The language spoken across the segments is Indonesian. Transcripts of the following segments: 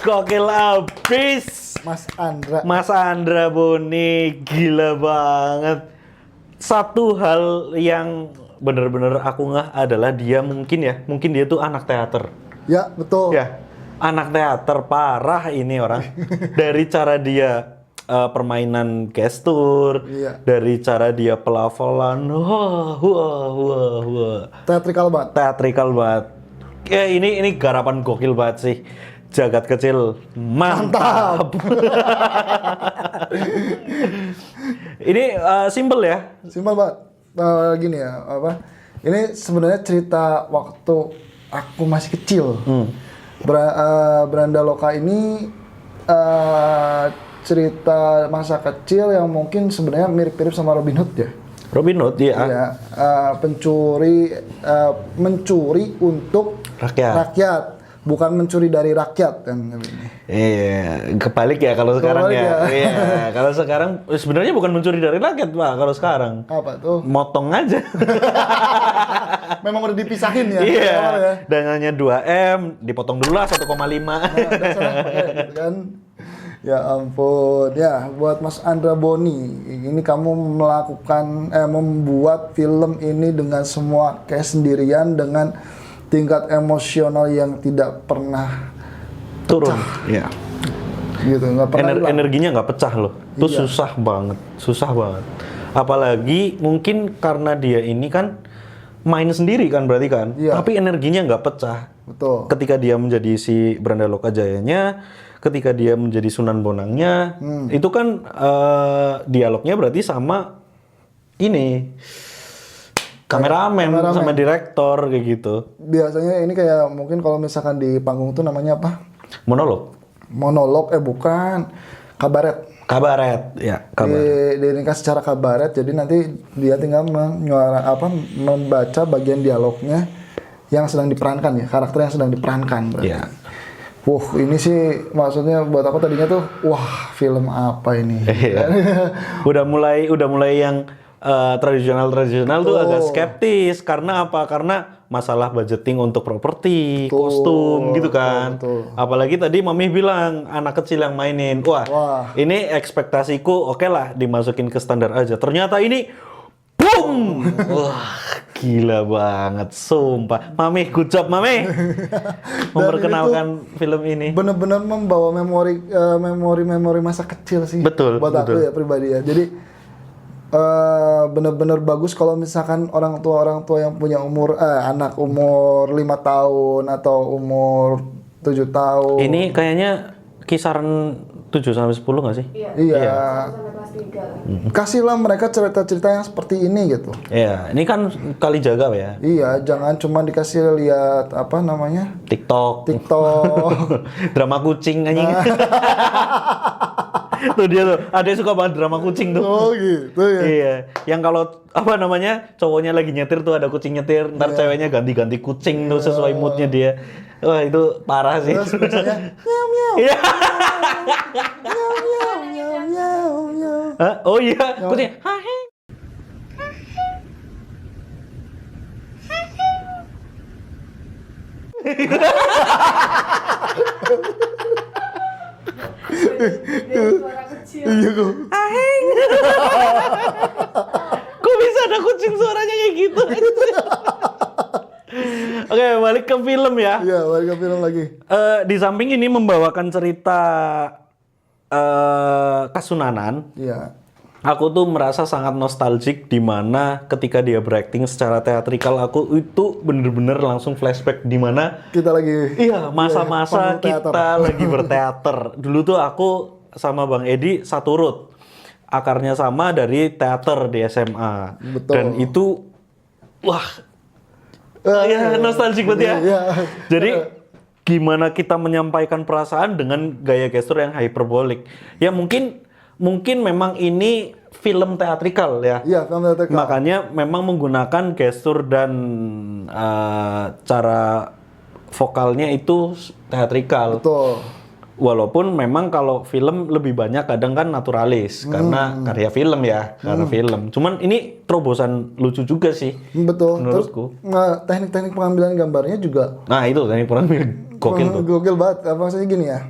Gokil abis. Mas Andra Boni, gila banget. Satu hal yang bener-bener aku ngeh adalah dia mungkin dia tuh anak teater. Ya, betul. Ya, anak teater parah ini orang. Dari cara dia permainan gestur, Iya. dari cara dia pelafalan, wah. Teatrikal banget. Teatrikal banget. Ya ini garapan gokil banget sih. Jagat kecil, mantap. Ini simple ya. Simpel banget. Gini ya, ini sebenarnya cerita waktu aku masih kecil. Beranda Loka ini cerita masa kecil yang mungkin sebenarnya mirip-mirip sama Robin Hood ya. Robin Hood ya. Iya, mencuri untuk rakyat, bukan mencuri dari rakyat kan. Iya, kebalik ya kalau sekarang ya. Iya, kalau sekarang sebenarnya bukan mencuri dari rakyat, Pak. Kalau sekarang Apa tuh? motong aja. Memang udah dipisahin ya. Iya. Ya. Dananya 2M, dipotong dulu lah 1,5. Nah, gitu kan. Ya ampun, ya buat Mas Andra Boni, ini kamu membuat film ini dengan semua kayak sendirian dengan tingkat emosional yang tidak pernah Turun. Iya. gitu, nggak pernah hilang. Energinya nggak pecah loh. Itu Iya. susah banget. Apalagi mungkin karena dia ini kan main sendiri kan berarti kan, Iya. tapi energinya nggak pecah. Betul. Ketika dia menjadi si Branda Loka Jayanya, ketika dia menjadi Sunan Bonangnya, itu kan dialognya berarti sama ini kameramen sama direktor kayak gitu. Biasanya ini kayak mungkin kalau misalkan di panggung tuh namanya apa? Monolog, Bukan, kabaret. kabaret, ya kabaret. Diringkas secara kabaret, jadi nanti dia tinggal membaca bagian dialognya yang sedang diperankan ya, karakter yang sedang diperankan berarti. Ya. Ini sih maksudnya buat aku tadinya tuh, wah film apa ini? Iya. udah mulai yang tradisional tuh agak skeptis karena apa? Karena masalah budgeting untuk properti, kostum gitu kan. Betul. Apalagi tadi Mami bilang anak kecil yang mainin. Wah. Ini ekspektasiku oke lah dimasukin ke standar aja. Ternyata ini boom. Wah, gila banget sumpah. Mami, good job Mami. Memperkenalkan film ini. Bener-bener membawa memori masa kecil sih. Betul, buat aku ya pribadi ya. Jadi bener-bener bagus kalau misalkan orang tua yang punya anak umur 5 tahun atau umur 7 tahun. Ini kayaknya kisaran 7-10 nggak sih? Iya. Kasihlah mereka cerita-cerita yang seperti ini gitu. Iya, ini kan kali jaga ya. Iya, jangan cuma dikasih lihat apa namanya? TikTok. Drama kucing anjing. Tuh dia tuh, ada yang suka banget drama kucing tuh. Oh gitu ya. Iya, yang kalau apa namanya cowoknya lagi nyetir tuh ada kucing nyetir, ntar ceweknya ganti-ganti kucing tuh sesuai moodnya dia. Wah itu parah sih. Terus biasanya miau miau. Iya. Miau miau miau miau miau. Hah? Oh iya, kucing. Hai. Iya kok. Aheng. Kok bisa ada kucing suaranya kayak gitu? Oke, balik ke film ya. Iya, balik ke film lagi. Di samping ini membawakan cerita Kasunanan, Iya. aku tuh merasa sangat nostalgic di mana ketika dia berakting secara teatrikal aku itu bener-bener langsung flashback di mana Kita lagi masa-masa panggung kita teater. lagi berteater. Dulu tuh aku sama Bang Edi satu root. Akarnya sama dari teater di SMA. Betul. Dan itu wah ya nostalgic banget ya. Iya. Jadi gimana kita menyampaikan perasaan dengan gaya gestur yang hyperbolik. Ya mungkin memang ini film teatrikal ya. Iya, film teatrikal. Makanya memang menggunakan gestur dan cara vokalnya itu teatrikal. Betul. Walaupun memang kalau film lebih banyak kadang kan naturalis karena karya film ya, karena film. Cuman ini terobosan lucu juga sih. Betul. Menurutku. Terus teknik-teknik pengambilan gambarnya juga Nah itu teknik pengambil gokil tuh. gokil banget. Maksudnya gini ya,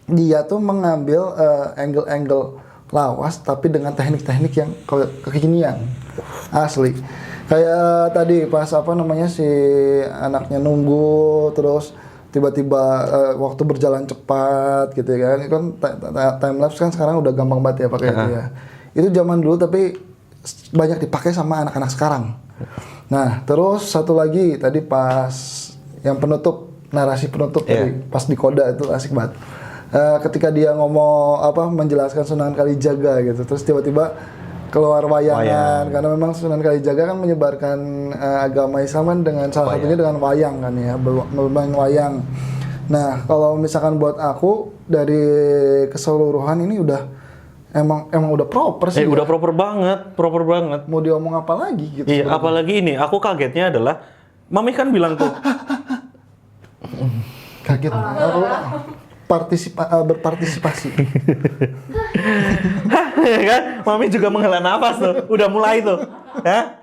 dia tuh mengambil angle-angle lawas tapi dengan teknik-teknik yang kekinian. Asli. Kayak tadi pas si anaknya nunggu terus tiba-tiba waktu berjalan cepat gitu ya kan. Itu kan time lapse kan sekarang udah gampang banget ya pakai itu ya. Itu zaman dulu tapi banyak dipakai sama anak-anak sekarang. Nah, terus satu lagi tadi pas yang penutup, narasi penutup tadi pas di Koda itu asik banget. Ketika dia ngomong menjelaskan Sunan Kalijaga gitu, terus tiba-tiba keluar wayangan karena memang Sunan Kalijaga kan menyebarkan agama Islam kan dengan salah satunya dengan wayang kan ya, bermain wayang. Nah, kalau misalkan buat aku dari keseluruhan ini udah emang udah proper sih. Udah proper banget. Mau diomong apa lagi gitu. Iya, apalagi ini aku kagetnya adalah Mami kan bilang tuh kaget. Berpartisipasi. kan Mami juga menghela nafas tuh, udah mulai tuh, ya.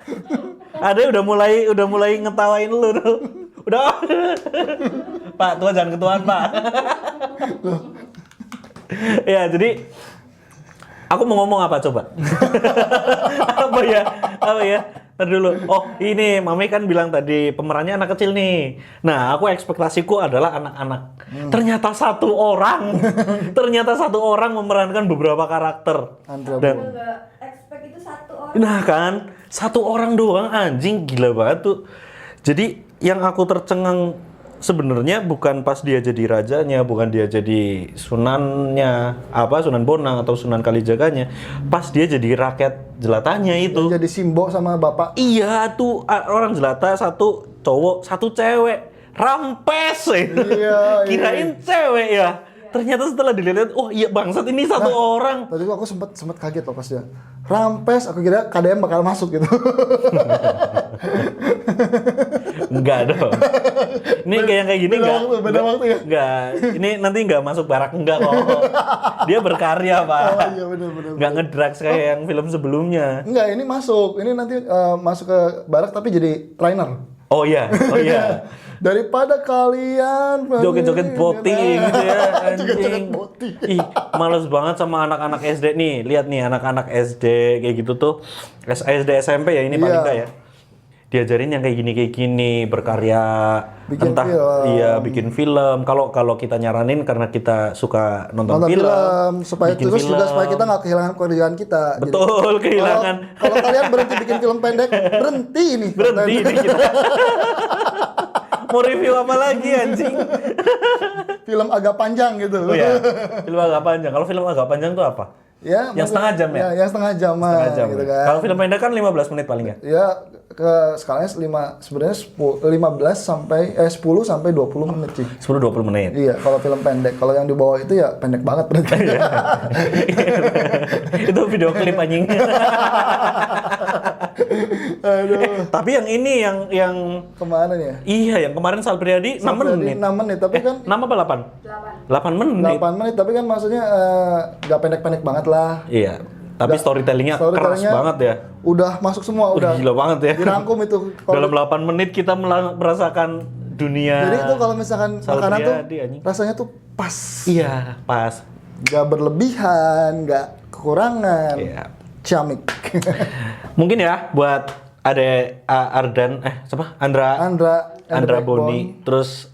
Ada udah mulai ngetawain lu tuh. Udah. Pak, tua jangan ketuaan, Pak. Ya, jadi aku mau ngomong apa coba? Apa ya? Ntar dulu. Oh, ini Mami kan bilang tadi pemerannya anak kecil nih. Nah, aku ekspektasiku adalah anak-anak. Ternyata satu orang memerankan beberapa karakter. Dan nggak expect itu satu orang. nah kan, satu orang doang anjing gila banget tuh. Jadi yang aku tercengang sebenarnya bukan pas dia jadi rajanya, bukan dia jadi sunannya, Sunan Bonang atau Sunan Kalijaganya, pas dia jadi rakyat jelatanya itu. Jadi Simbo sama bapak. Iya tuh orang jelata satu cowok, satu cewek. Rampes Iya. Kirain cewek ya. Ternyata setelah dilihat, oh iya bangsat ini satu orang. Tadi aku sempet kaget loh pas dia Rampes, aku kira KDM bakal masuk gitu. Enggak dong. Ini kayak gini enggak. Beda waktu ya? Enggak. Ini nanti enggak masuk barak enggak kok. Dia berkarya, Pak. Oh iya benar. Enggak ngedrugs kayak yang film sebelumnya. Enggak, ini masuk. Ini nanti masuk ke barak tapi jadi trainer. Oh iya. Daripada kalian Joget-joget boti gitu ya, Joget-joget anjing. boti. Ih, males banget sama anak-anak SD nih. Lihat nih anak-anak SD kayak gitu tuh. SD SMP ya ini paling enggak ya. Diajarin yang kayak gini berkarya, Bikin entah film. bikin film. Kalau kita nyaranin karena kita suka nonton film supaya bikin terus juga film. supaya kita nggak kehilangan pekerjaan kita. Betul, kehilangan. Kalau kalian berhenti bikin film pendek, berhenti nih. Berhenti nih kita. Mau review apa lagi anjing? Film agak panjang gitu. Oh ya, film agak panjang. Kalau film agak panjang tuh apa? Ya, Yang setengah jam ya? Yang setengah jam Setengah jam. gitu ya. kan. Kalau film pendek kan 15 menit paling ya? Ya skalanya 15 sampai 10 sampai 20 menit sih. 10-20 menit. Iya, kalau film pendek. Kalau yang di bawah itu ya pendek banget berarti. Itu video klip anjing. Aduh. Tapi yang ini yang Kemana nih ya? iya yang kemarin Sal Priadi 6 menit. 6 menit, tapi kan 6 apa 8? 8 menit. 8 menit, tapi kan maksudnya nggak pendek-pendek banget lah. Iya. Tapi storytellingnya keras Storytellingnya banget ya. Udah masuk semua, udah Gila banget ya. dirangkum itu. Dalam 8 menit kita merasakan dunia. Jadi itu kalau misalkan Sal makanan tuh Priadi, anjing. rasanya tuh pas. Iya, pas. Nggak berlebihan, nggak kekurangan. Iya. Ciamik. Mungkin ya buat ada Ardan siapa? Andra Boni. Terus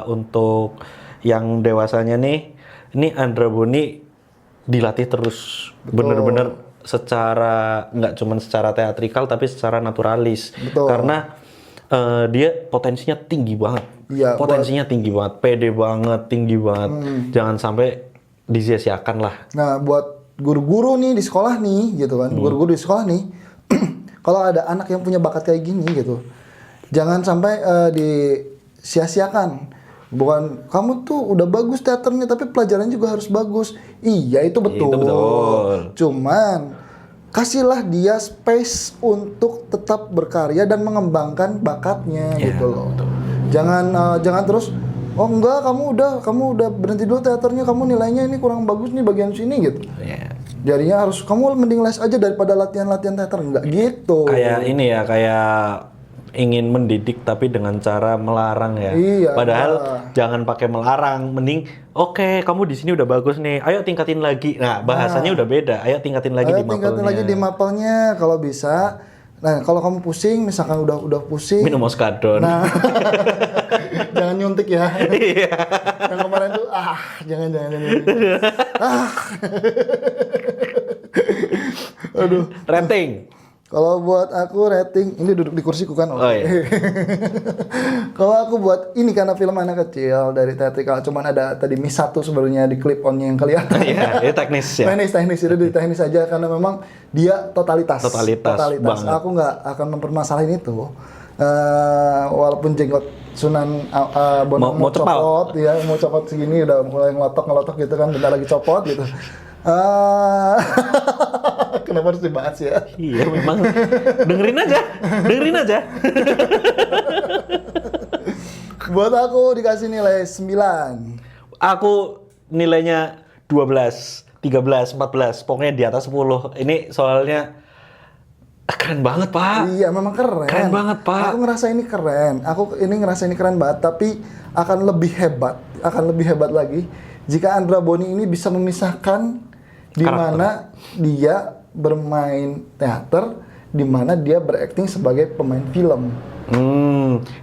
untuk yang dewasanya nih, ini Andra Boni dilatih terus. Bener-bener secara nggak cuma secara teatrikal tapi secara naturalis. Betul. Karena dia potensinya tinggi banget. Iya, Potensinya tinggi banget, pede banget, tinggi banget. Jangan sampai disia-siakan lah. Nah, buat guru-guru nih di sekolah nih, gitu kan. Guru-guru di sekolah nih, kalau ada anak yang punya bakat kayak gini gitu, jangan sampai disia-siakan. Bukan kamu tuh udah bagus teaternya, tapi pelajarannya juga harus bagus. Iya, itu betul. Itu betul. Cuman kasihlah dia space untuk tetap berkarya dan mengembangkan bakatnya gitu loh. Betul. Jangan terus oh enggak, kamu udah berhenti dulu teaternya, kamu nilainya ini kurang bagus nih bagian sini gitu. Iya. Jadinya harus kamu mending les aja daripada latihan teater, enggak gitu. Kayak ini ya, kayak ingin mendidik tapi dengan cara melarang ya. Iya, Padahal iya. jangan pakai melarang, mending oke, kamu di sini udah bagus nih, ayo tingkatin lagi. Nah, bahasanya udah beda. Ayo tingkatin lagi di mapelnya. Tingkatin lagi di mapelnya kalau bisa. Nah, kalau kamu pusing, misalkan udah pusing, Minum oskadon. nah, jangan nyuntik ya. Iya. Yang kemarin tuh, jangan. Aduh. Rating. Kalau buat aku rating, ini duduk di kursiku kan. Oh, iya. Kalau aku buat ini karena film anak kecil dari teatrikal, cuman ada tadi miss satu sebenarnya di clip onnya yang kelihatan. Iya, itu teknis ya. Teknis itu di teknis aja karena memang dia totalitas. Totalitas banget. Aku nggak akan mempermasalahin itu. Walaupun jenggot Sunan Bonang Mau mau cepal. copot, ya mau copot segini udah mulai ngelotok gitu kan, bentar lagi copot gitu. Kenapa harus dibahas ya? Iya, memang. Dengerin aja. Buat aku dikasih nilai 9. Aku nilainya 12, 13, 14, pokoknya di atas 10. Ini soalnya keren banget, Pak. Iya, memang keren. Keren banget, Pak. Aku ngerasa ini keren banget, tapi akan lebih hebat lagi jika Andra Boni ini bisa memisahkan di mana dia bermain teater, di mana dia berakting sebagai pemain film.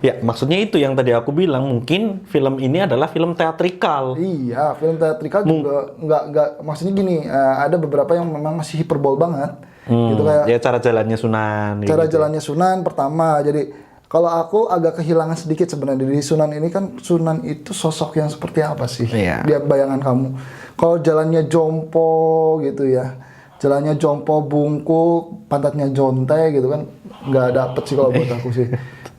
Ya maksudnya itu yang tadi aku bilang, mungkin film ini adalah film teatrikal. Iya, film teatrikal juga nggak maksudnya gini, ada beberapa yang memang masih hiperbol banget, gitu kayak Ya cara jalannya Sunan. cara gitu. jalannya Sunan pertama. Jadi kalau aku agak kehilangan sedikit sebenarnya di Sunan ini kan, Sunan itu sosok yang seperti apa sih? Iya. Dia bayangan kamu. Kalau jalannya jompo gitu ya, jalannya jompo bungkuk, pantatnya jonte gitu kan, nggak dapet sih kalau buat aku sih.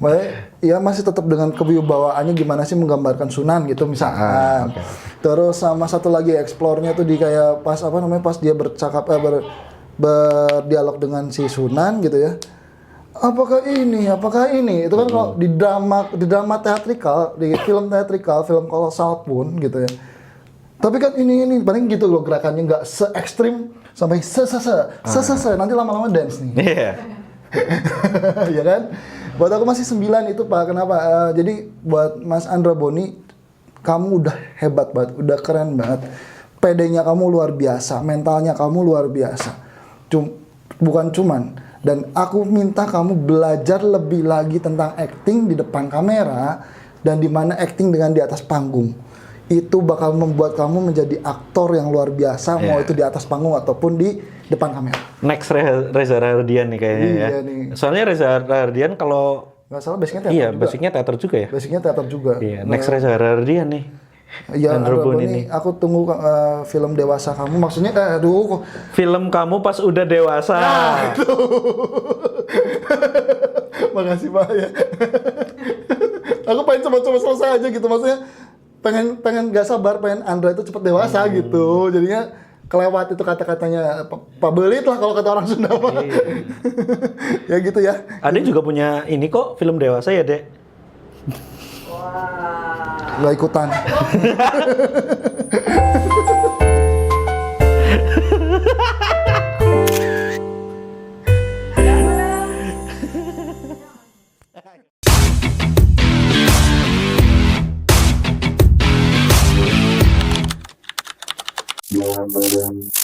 Makanya ya masih tetap dengan kewibawaannya gimana sih menggambarkan Sunan gitu misalkan. Terus sama satu lagi explore-nya tuh di kayak pas pas dia bercakap berdialog dengan si Sunan gitu ya. Apakah ini itu kan kalau di drama teatrikal, di film teatrikal, film kolosal pun gitu ya. Tapi kan ini paling gitu loh gerakannya, nggak se ekstrim sampai nanti lama-lama dance nih. Iya. Ya kan? Buat aku masih 9 itu, Pak. Kenapa? Jadi buat Mas Andra Boni, kamu udah hebat banget, udah keren banget. PD-nya kamu luar biasa, mentalnya kamu luar biasa. Bukan cuman. Dan aku minta kamu belajar lebih lagi tentang acting di depan kamera dan di mana acting dengan di atas panggung. Itu bakal membuat kamu menjadi aktor yang luar biasa, mau itu di atas panggung ataupun di depan kamera. Next Reza Rahardian nih kayaknya ya. Iya nih. Soalnya Reza Rahardian kalau Nggak salah basicnya teater iya juga. basicnya teater juga ya. Basicnya teater juga. Iya, next Reza Rahardian nih. Ya, Andra Andra Boni Boni, nih. aku tunggu film dewasa kamu. Maksudnya, kok. Film kamu pas udah dewasa. Makasih Pak ya. Aku pengen coba-coba selesai aja gitu, maksudnya pengen gak sabar, pengen Andra itu cepet dewasa gitu. Jadinya kelewat itu kata-katanya Pak Belit lah kalau kata orang Sunda mah. Ya gitu ya. Adek juga punya ini kok film dewasa ya, Dek. Gak ikutan. Yeah, but